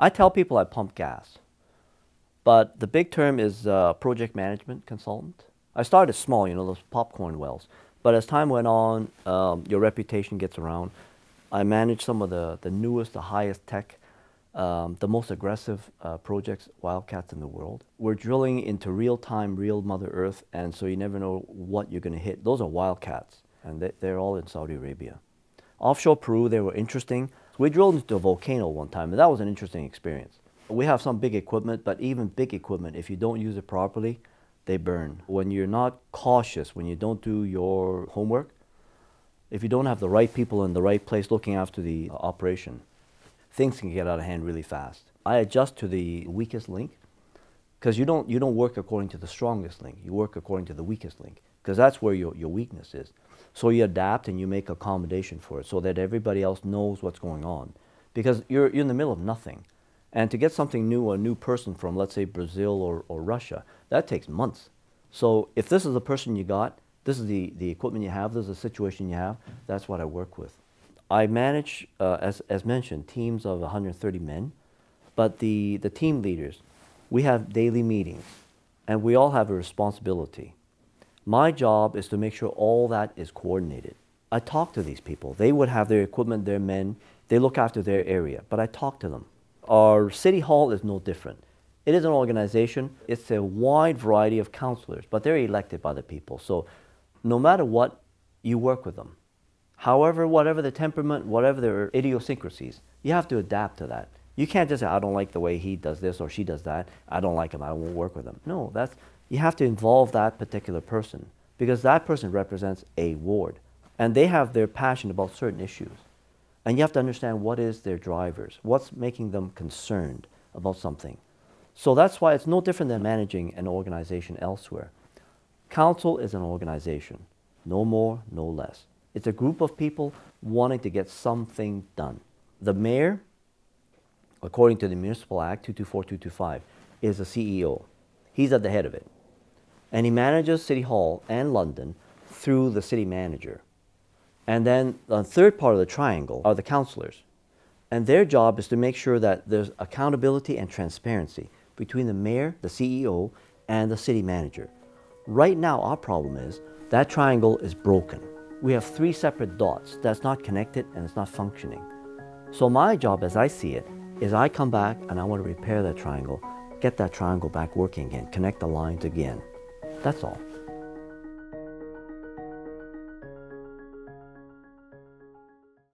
I tell people I pump gas, but the big term is project management consultant. I started small, you know, those popcorn wells. But as time went on, your reputation gets around. I manage some of the newest, the highest tech, the most aggressive projects, wildcats in the world. We're drilling into real-time, real Mother Earth, and so you never know what you're going to hit. Those are wildcats, and they're all in Saudi Arabia. Offshore Peru, they were interesting. We drilled into a volcano one time, and that was an interesting experience. We have some big equipment, but even big equipment, if you don't use it properly, they burn. When you're not cautious, when you don't do your homework, if you don't have the right people in the right place looking after the operation, things can get out of hand really fast. I adjust to the weakest link, because you don't work according to the strongest link. You work according to the weakest link, because that's where your weakness is. So you adapt and you make accommodation for it so that everybody else knows what's going on. Because you're in the middle of nothing. And to get something new, a new person from, let's say, Brazil or Russia, that takes months. So if this is the person you got, this is the equipment you have, this is the situation you have, that's what I work with. I manage, as mentioned, teams of 130 men, but the team leaders, we have daily meetings, and we all have a responsibility. My job is to make sure all that is coordinated. I talk to these people. They would have their equipment, their men, they look after their area, but I talk to them. Our city hall is no different. It is an organization. It's a wide variety of counselors, but they're elected by the people. So no matter what, you work with them. However, whatever the temperament, whatever their idiosyncrasies, you have to adapt to that. You can't just say, I don't like the way he does this or she does that. I don't like him, I won't work with him. No, you have to involve that particular person because that person represents a ward and they have their passion about certain issues. And you have to understand what is their drivers, what's making them concerned about something. So that's why it's no different than managing an organization elsewhere. Council is an organization, no more, no less. It's a group of people wanting to get something done. The mayor, according to the Municipal Act 224-225, is the CEO. He's at the head of it. And he manages City Hall and London through the city manager. And then the third part of the triangle are the councillors. And their job is to make sure that there's accountability and transparency between the mayor, the CEO, and the city manager. Right now, our problem is that triangle is broken. We have 3 separate dots that's not connected and it's not functioning. So my job, as I see it, is I come back and I want to repair that triangle, get that triangle back working again, connect the lines again. That's all.